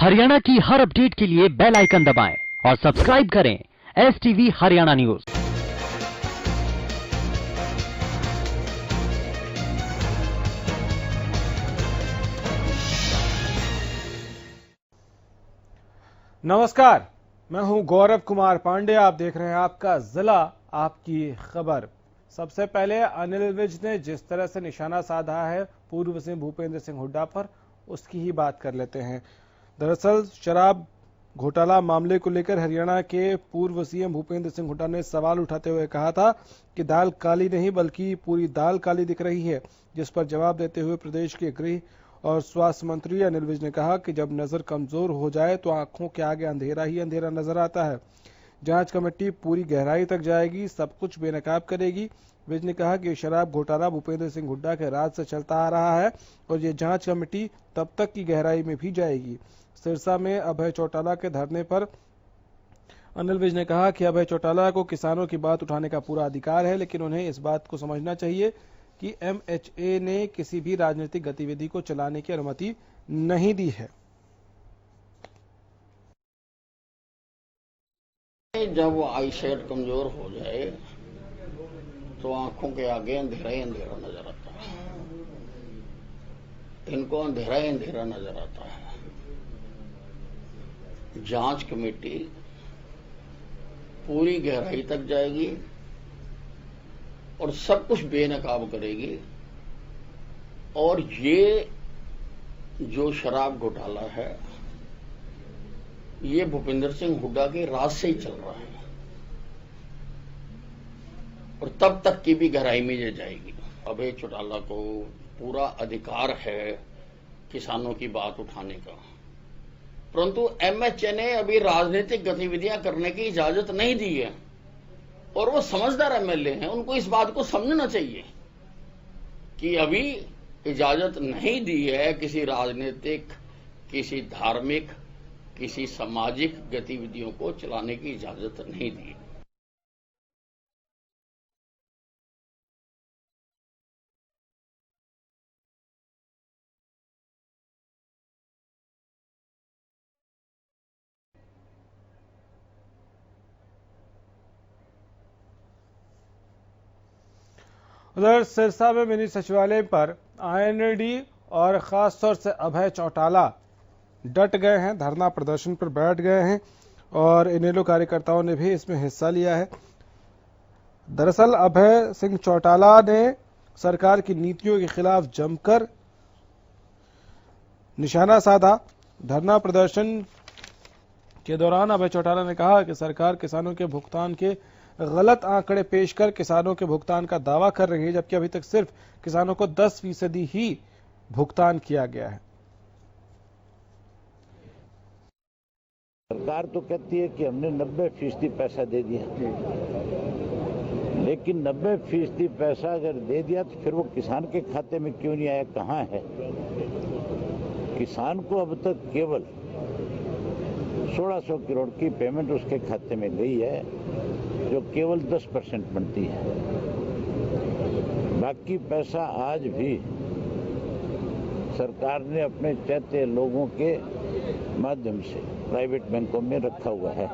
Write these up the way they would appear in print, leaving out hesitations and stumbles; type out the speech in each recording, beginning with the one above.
हरियाणा की हर अपडेट के लिए बेल आइकन दबाएं और सब्सक्राइब करें STV हरियाणा न्यूज। नमस्कार, मैं हूं गौरव कुमार पांडे। आप देख रहे हैं आपका जिला आपकी खबर। सबसे पहले अनिल विज ने जिस तरह से निशाना साधा है पूर्व सीएम भूपेंद्र सिंह हुड्डा पर, उसकी ही बात कर लेते हैं। दरअसल शराब घोटाला मामले को लेकर हरियाणा के पूर्व सीएम भूपेंद्र सिंह हुड्डा ने सवाल उठाते हुए कहा था कि दाल काली नहीं बल्कि पूरी दाल काली दिख रही है, जिस पर जवाब देते हुए प्रदेश के गृह और स्वास्थ्य मंत्री अनिल विज ने कहा कि जब नजर कमजोर हो जाए तो आंखों के आगे अंधेरा ही अंधेरा नजर आता है। जांच कमेटी पूरी गहराई तक जाएगी, सब कुछ बेनकाब करेगी। विज ने कहा कि शराब घोटाला भूपेंद्र सिंह हुड्डा के राज से चलता आ रहा है और ये जांच कमेटी तब तक की गहराई में भी जाएगी। सिरसा में अभय चौटाला के धरने पर अनिल विज ने कहा कि अभय चौटाला को किसानों की बात उठाने का पूरा अधिकार है, लेकिन उन्हें इस बात को समझना चाहिए कि MHA ने किसी भी राजनीतिक गतिविधि को चलाने की अनुमति नहीं दी है। जब आईसाइट कमजोर हो जाए तो आंखों के आगे अंधेरा ही अंधेरा नजर आता है। इनको अंधेरा ही अंधेरा नजर आता है। जांच कमेटी पूरी गहराई तक जाएगी और सब कुछ बेनकाब करेगी। और ये जो शराब घोटाला है ये भूपेंद्र सिंह हुड्डा के राज से ही चल रहा है और तब तक की भी गहराई में ये जाएगी। अभय चौटाला को पूरा अधिकार है किसानों की बात उठाने का, परंतु MHA ने अभी राजनीतिक गतिविधियां करने की इजाजत नहीं दी है और वो समझदार MLA हैं। उनको इस बात को समझना चाहिए कि अभी इजाजत नहीं दी है किसी राजनीतिक, किसी धार्मिक, किसी सामाजिक गतिविधियों को चलाने की इजाजत नहीं दी। उधर सिरसा में मिनी सचिवालय पर IND और खास तौर से अभय चौटाला डट गए हैं, धरना प्रदर्शन पर बैठ गए हैं और इनेलो कार्यकर्ताओं ने भी इसमें हिस्सा लिया है। दरअसल अभय सिंह चौटाला ने सरकार की नीतियों के खिलाफ जमकर निशाना साधा। धरना प्रदर्शन के दौरान अभय चौटाला ने कहा कि सरकार किसानों के भुगतान के गलत आंकड़े पेश कर किसानों के भुगतान का दावा कर रही है, जबकि अभी तक सिर्फ किसानों को 10% ही भुगतान किया गया है। सरकार तो कहती है कि हमने 90% पैसा दे दिया, लेकिन 90% पैसा अगर दे दिया तो फिर वो किसान के खाते में क्यों नहीं आया, कहां है? किसान को अब तक केवल 1600 करोड़ की पेमेंट उसके खाते में गई है, जो केवल 10% बनती है। बाकी पैसा आज भी सरकार ने अपने चैत्य लोगों के माध्यम से प्राइवेट बैंकों में रखा हुआ है।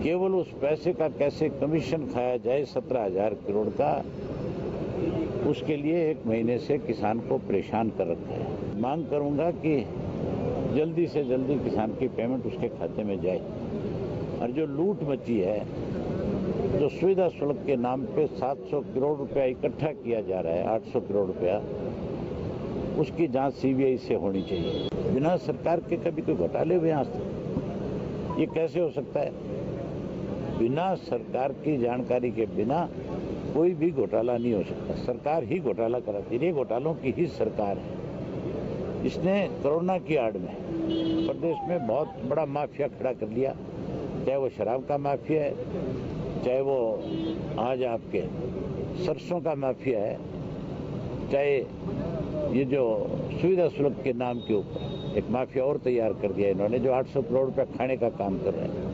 केवल उस पैसे का कैसे कमीशन खाया जाए 17,000 करोड़ का, उसके लिए 1 महीने से किसान को परेशान कर रखा है। मांग करूंगा कि जल्दी से जल्दी किसान की पेमेंट उसके खाते में जाए। और जो लूट मची है, जो सुविधा शुल्क के नाम पे 700 करोड़ रुपया इकट्ठा किया जा रहा है, 800 करोड़ रुपया, उसकी जांच CBI से होनी चाहिए। बिना सरकार के कभी कोई घोटाले हुए आज तक? ये कैसे हो सकता है? बिना सरकार की जानकारी के बिना कोई भी घोटाला नहीं हो सकता। सरकार ही घोटाला कराती है, ये घोटालों की ही सरकार है। इसने कोरोना की आड़ में प्रदेश में बहुत बड़ा माफिया खड़ा कर लिया, चाहे वो शराब का माफिया है, चाहे वो आज आपके सरसों का माफिया है, चाहे ये जो सुविधा शुल्क के नाम के ऊपर एक माफिया और तैयार कर दिया इन्होंने, जो 800 करोड़ रुपया खाने का काम कर रहे हैं।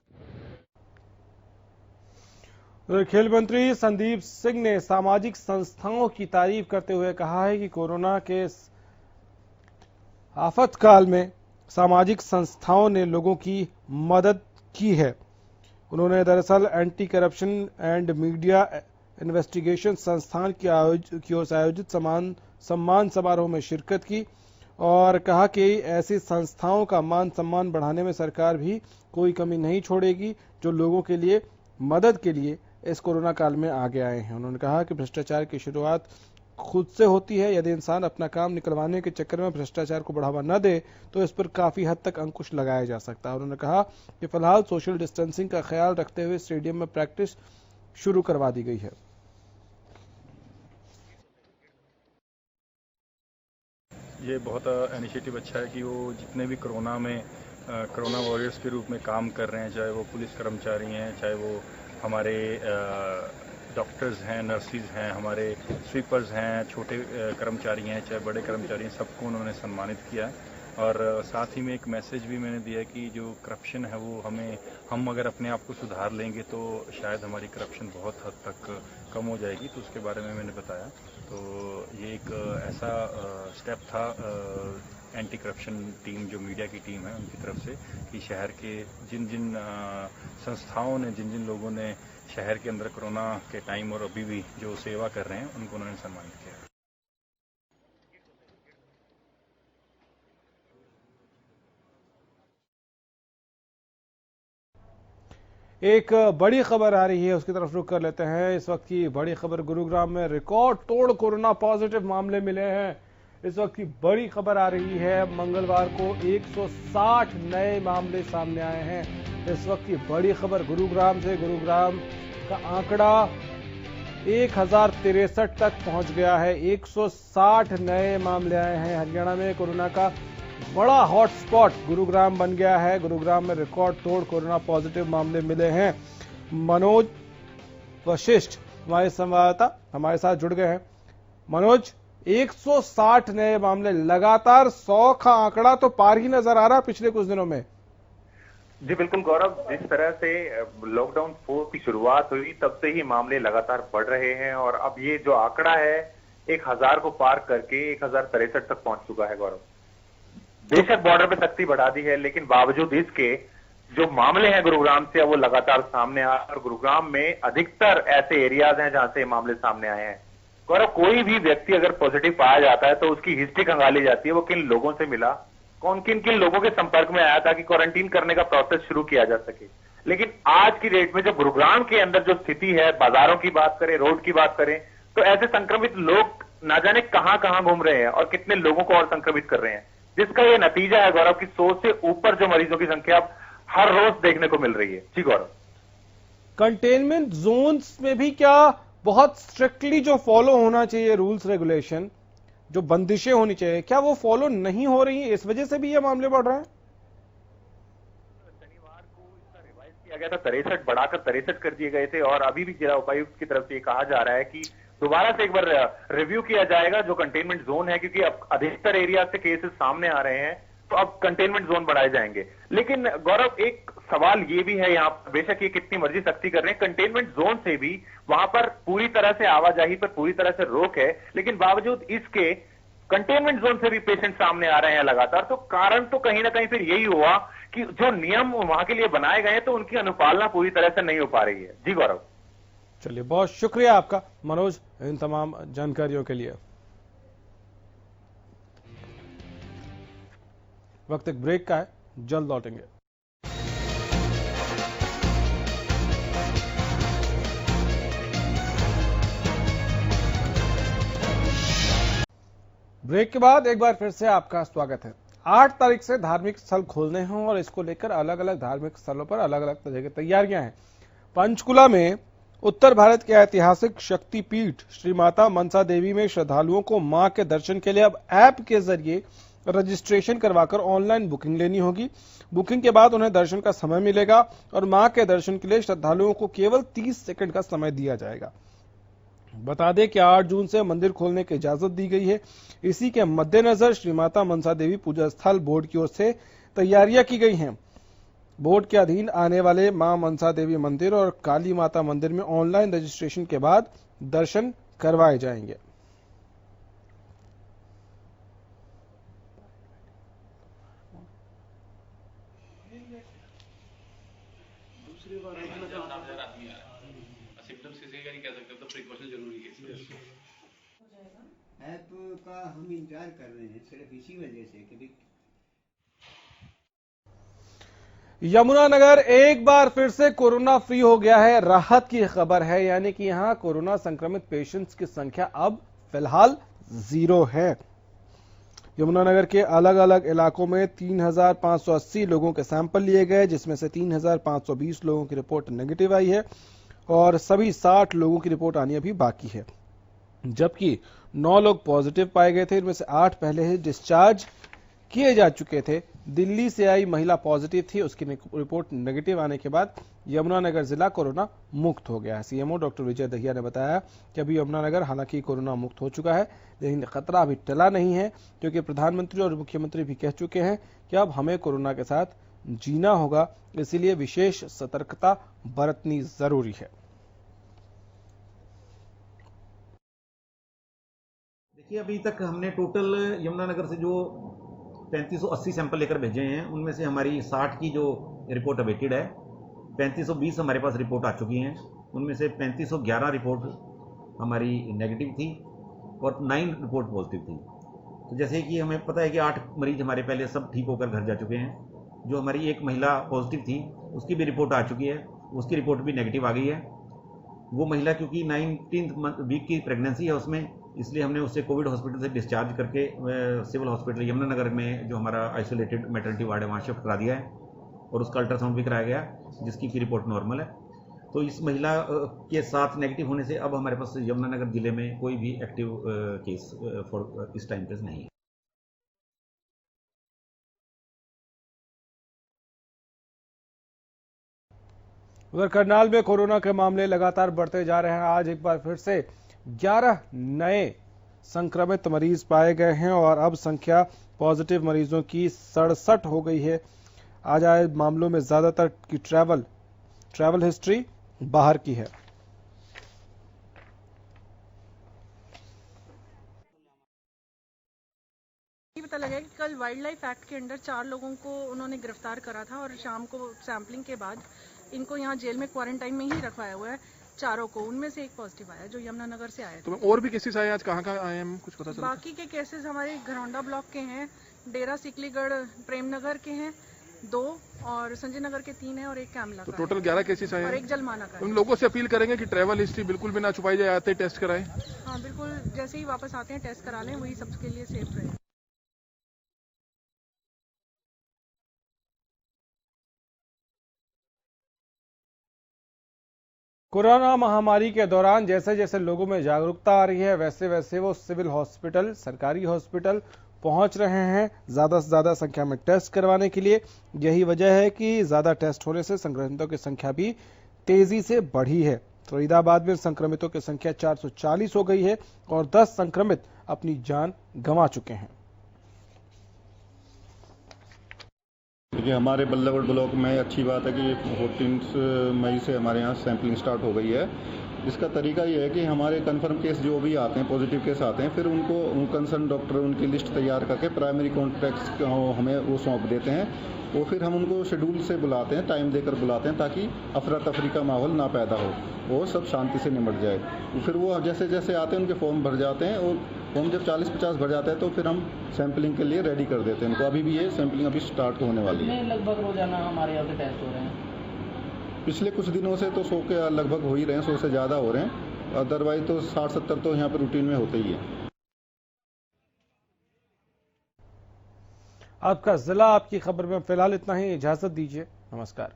खेल मंत्री संदीप सिंह ने सामाजिक संस्थाओं की तारीफ करते हुए कहा है कि कोरोना के आफत काल में सामाजिक संस्थाओं ने लोगों की मदद की है। उन्होंने दरअसल anti corruption and media investigation संस्थान की ओर से आयोजित सम्मान समारोह में शिरकत की और कहा कि ऐसी संस्थाओं का मान सम्मान बढ़ाने में सरकार भी कोई कमी नहीं छोड़ेगी जो लोगों के लिए मदद के लिए इस कोरोना काल में आगे आए हैं। उन्होंने कहा कि भ्रष्टाचार की शुरुआत खुद से होती है। यदि इंसान अपना काम निकलवाने के चक्कर में भ्रष्टाचार को बढ़ावा न दे तो इस पर काफी हद तक अंकुश लगाया जा सकता है। उन्होंने कहा कि फिलहाल सोशल डिस्टेंसिंग का ख्याल रखते हुए स्टेडियम में प्रैक्टिस शुरू करवा दी गई है। ये बहुत इनिशिएटिव अच्छा है कि वो जितने भी कोरोना वॉरियर्स के रूप में काम कर रहे हैं, चाहे वो पुलिस कर्मचारी हैं, चाहे वो हमारे डॉक्टर्स हैं, नर्सिस हैं, हमारे स्वीपर्स हैं, छोटे कर्मचारी हैं, चाहे बड़े कर्मचारी हैं, सबको उन्होंने सम्मानित किया है। और साथ ही में एक मैसेज भी मैंने दिया है कि जो करप्शन है वो हम अगर अपने आप को सुधार लेंगे तो शायद हमारी करप्शन बहुत हद तक कम हो जाएगी। तो उसके बारे में मैंने बताया। तो ये एक ऐसा स्टेप था एंटी करप्शन टीम, जो मीडिया की टीम है, उनकी तरफ से कि शहर के जिन जिन संस्थाओं ने, जिन जिन लोगों ने शहर के अंदर कोरोना के टाइम और अभी भी जो सेवा कर रहे हैं, उनको उन्होंने सम्मानित किया। एक बड़ी खबर आ रही है, उसकी तरफ रुख कर लेते हैं। इस वक्त की बड़ी खबर, गुरुग्राम में रिकॉर्ड तोड़ कोरोना पॉजिटिव मामले मिले हैं। इस वक्त की बड़ी खबर आ रही है, मंगलवार को 160 नए मामले सामने आए हैं। इस वक्त की बड़ी खबर गुरुग्राम से। गुरुग्राम का आंकड़ा 1063 तक पहुंच गया है। 160 नए मामले आए हैं। हरियाणा में कोरोना का बड़ा हॉटस्पॉट गुरुग्राम बन गया है। गुरुग्राम में रिकॉर्ड तोड़ कोरोना पॉजिटिव मामले मिले हैं। मनोज वशिष्ठ हमारे संवाददाता हमारे साथ जुड़ गए हैं। मनोज, 160 नए मामले, लगातार 100 का आंकड़ा तो पार ही नजर आ रहा पिछले कुछ दिनों में। जी बिल्कुल गौरव, जिस तरह से लॉकडाउन 4 की शुरुआत हुई तब से ही मामले लगातार बढ़ रहे हैं और अब ये जो आंकड़ा है 1000 को पार करके 1063 तक पहुंच चुका है। गौरव, बेशक बॉर्डर पे सख्ती बढ़ा दी है, लेकिन बावजूद इसके जो मामले हैं गुरुग्राम से वो लगातार सामने आ रहे हैं और गुरुग्राम में अधिकतर ऐसे एरियाज हैं जहां से मामले सामने आए हैं। गौरव, कोई भी व्यक्ति अगर पॉजिटिव पाया जाता है तो उसकी हिस्ट्री खंगाली जाती है, वो किन लोगों से मिला, कौन किन किन लोगों के संपर्क में आया ताकि क्वारंटीन करने का प्रोसेस शुरू किया जा सके। लेकिन आज की डेट में जो गुरुग्राम के अंदर जो स्थिति है, बाजारों की बात करें, रोड की बात करें, तो ऐसे संक्रमित लोग ना जाने कहां कहां घूम रहे हैं और कितने लोगों को और संक्रमित कर रहे हैं, जिसका ये नतीजा है गौरव की 100 से ऊपर जो मरीजों की संख्या हर रोज देखने को मिल रही है। जी गौरव, कंटेनमेंट जोन्स में भी क्या बहुत स्ट्रिक्टली जो फॉलो होना चाहिए रूल्स रेगुलेशन, जो बंदिशें होनी चाहिए, क्या वो फॉलो नहीं हो रही है? इस वजह से भी ये मामले बढ़ रहे हैं। शनिवार को इसका रिवाइज किया गया था, 63 बढ़ाकर 63 कर दिए गए थे और अभी भी जिला उपायुक्त की तरफ से कहा जा रहा है कि दोबारा से एक बार रिव्यू किया जाएगा जो कंटेनमेंट जोन है, क्योंकि अब अधिकतर एरिया से केसेस सामने आ रहे हैं तो अब कंटेनमेंट जोन बढ़ाए जाएंगे। लेकिन गौरव, एक सवाल ये भी है यहाँ पर, बेशक ये कितनी मर्जी सख्ती कर रहे हैं, कंटेनमेंट जोन से भी वहां पर पूरी तरह से आवाजाही पर पूरी तरह से रोक है, लेकिन बावजूद इसके कंटेनमेंट जोन से भी पेशेंट सामने आ रहे हैं लगातार। तो कारण तो कहीं ना कहीं फिर यही हुआ कि जो नियम वहां के लिए बनाए गए हैं तो उनकी अनुपालना पूरी तरह से नहीं हो पा रही है। जी गौरव, चलिए, बहुत शुक्रिया आपका मनोज इन तमाम जानकारियों के लिए। वक्त एक ब्रेक का है, जल्द लौटेंगे। ब्रेक के बाद एक बार फिर से आपका स्वागत है। 8 तारीख से धार्मिक स्थल खोलने हैं और इसको लेकर अलग अलग धार्मिक स्थलों पर अलग अलग तरह की तैयारियां हैं। पंचकुला में उत्तर भारत के ऐतिहासिक शक्तिपीठ श्री माता मनसा देवी में श्रद्धालुओं को मां के दर्शन के लिए अब ऐप के जरिए रजिस्ट्रेशन करवाकर ऑनलाइन बुकिंग लेनी होगी। बुकिंग के बाद उन्हें दर्शन का समय मिलेगा और मां के दर्शन के लिए श्रद्धालुओं को केवल 30 सेकंड का समय दिया जाएगा। बता दें कि 8 जून से मंदिर खोलने की इजाजत दी गई है। इसी के मद्देनजर श्री माता मनसा देवी पूजा स्थल बोर्ड की ओर से तैयारियां की गई हैं। बोर्ड के अधीन आने वाले मां मनसा देवी मंदिर और काली माता मंदिर में ऑनलाइन रजिस्ट्रेशन के बाद दर्शन करवाए जाएंगे। दूसरी बार सिम्टम्स किसी का नहीं कह सकते, तो प्रिकॉशन जरूरी है। ऐप का हम इंतजार कर रहे हैं सिर्फ इसी वजह से कि यमुनानगर एक बार फिर से कोरोना फ्री हो गया है। राहत की खबर है, यानी कि यहां कोरोना संक्रमित पेशेंट्स की संख्या अब फिलहाल 0 है। यमुनानगर के अलग अलग इलाकों में 3,580 लोगों के सैंपल लिए गए, जिसमें से 3,520 लोगों की रिपोर्ट नेगेटिव आई है और सभी 60 लोगों की रिपोर्ट आनी अभी बाकी है, जबकि 9 लोग पॉजिटिव पाए गए थे। इनमें से 8 पहले ही डिस्चार्ज किए जा चुके थे। दिल्ली से आई महिला पॉजिटिव थी, उसकी रिपोर्ट नेगेटिव आने के बाद यमुनानगर जिला कोरोना मुक्त हो गया है। सीएमओ डॉक्टर विजय दहिया ने बताया कि अभी यमुनानगर हालांकि कोरोना मुक्त हो चुका है, लेकिन खतरा अभी टला नहीं है, क्योंकि प्रधानमंत्री और मुख्यमंत्री भी कह चुके हैं कि अब हमें कोरोना के साथ जीना होगा, इसीलिए विशेष सतर्कता बरतनी जरूरी है। देखिए, अभी तक हमने टोटल यमुनानगर से जो 3580 सैंपल लेकर भेजे हैं, उनमें से हमारी 60 की जो रिपोर्ट अवेटेड है, 3520 हमारे पास रिपोर्ट आ चुकी हैं। उनमें से 3511 रिपोर्ट हमारी नेगेटिव थी और 9 रिपोर्ट पॉजिटिव थी। तो जैसे कि हमें पता है कि 8 मरीज हमारे पहले सब ठीक होकर घर जा चुके हैं। जो हमारी एक महिला पॉजिटिव थी, उसकी भी रिपोर्ट आ चुकी है, उसकी रिपोर्ट भी नेगेटिव आ गई है। वो महिला क्योंकि 19th वीक की प्रेगनेंसी है उसमें, इसलिए हमने उससे कोविड हॉस्पिटल से डिस्चार्ज करके सिविल हॉस्पिटल यमुनानगर में जो हमारा आइसोलेटेड मैटरनिटी वार्ड है वहाँ शिफ्ट करा दिया है और उसका अल्ट्रासाउंड भी कराया गया, जिसकी की रिपोर्ट नॉर्मल है। तो इस महिला के साथ नेगेटिव होने से अब हमारे पास यमुनानगर जिले में कोई भी एक्टिव केस फॉर इस टाइम पे नहीं है। उधर करनाल में कोरोना के मामले लगातार बढ़ते जा रहे हैं। आज एक बार फिर से 11 नए संक्रमित मरीज पाए गए हैं और अब संख्या पॉजिटिव मरीजों की 67 हो गई है। आज आए मामलों में ज्यादातर की ट्रैवल हिस्ट्री बाहर की है। पता लगा कि कल वाइल्ड लाइफ एक्ट के अंडर 4 लोगों को उन्होंने गिरफ्तार करा था और शाम को सैंपलिंग के बाद इनको यहाँ जेल में क्वारंटाइन में ही रखवाया हुआ है। चारों को, उनमें से एक पॉजिटिव आया जो यमुनानगर से आया। तो और भी केसेस आए आज, कहाँ आए हैं कुछ पता चला? बाकी के केसेस हमारे घरौंडा ब्लॉक के हैं, डेरा सिकलीगढ़ प्रेमनगर के हैं 2 और संजय नगर के 3 हैं और एक कैमला तो टोटल 11 केसेस आए हैं और एक जलमाना का। उन लोगों से अपील करेंगे कि ट्रैवल हिस्ट्री बिल्कुल भी ना छुपाई जाए, आते टेस्ट कराएं। हाँ बिल्कुल, जैसे ही वापस आते हैं टेस्ट करा लें, वही सबके लिए सेफ रहे। कोरोना महामारी के दौरान जैसे जैसे लोगों में जागरूकता आ रही है, वैसे वैसे वो सिविल हॉस्पिटल, सरकारी हॉस्पिटल पहुंच रहे हैं ज्यादा से ज्यादा संख्या में टेस्ट करवाने के लिए। यही वजह है कि ज्यादा टेस्ट होने से संक्रमितों की संख्या भी तेजी से बढ़ी है। फरीदाबाद में संक्रमितों की संख्या 440 हो गई है और 10 संक्रमित अपनी जान गंवा चुके हैं। देखिए, हमारे बल्लभगढ़ ब्लॉक में अच्छी बात है कि 14 मई से हमारे यहाँ सैंपलिंग स्टार्ट हो गई है। इसका तरीका ये है कि हमारे कंफर्म केस जो भी आते हैं, पॉजिटिव केस आते हैं, फिर उनको कंसर्न डॉक्टर उनकी लिस्ट तैयार करके प्राइमरी कॉन्टैक्ट्स हमें वो सौंप देते हैं। वो फिर हम उनको शेड्यूल से बुलाते हैं, टाइम देकर बुलाते हैं, ताकि अफरा तफरी का माहौल ना पैदा हो, वो सब शांति से निमट जाए। फिर वो जैसे जैसे आते हैं उनके फॉर्म भर जाते हैं और फॉर्म जब 40-50 भर जाता है तो फिर हम सैंपलिंग के लिए रेडी कर देते हैं उनको। अभी भी ये सैंपलिंग अभी स्टार्ट होने वाली है। लगभग रोजाना हमारे यहाँ पे टेस्ट हो रहे हैं। पिछले कुछ दिनों से तो 100 के लगभग हो ही रहे हैं, 100 से ज़्यादा हो रहे हैं। अदरवाइज तो 60-70 तो यहाँ पर रूटीन में होते ही है। आपका जिला आपकी खबर में फिलहाल इतना ही। इजाजत दीजिए, नमस्कार।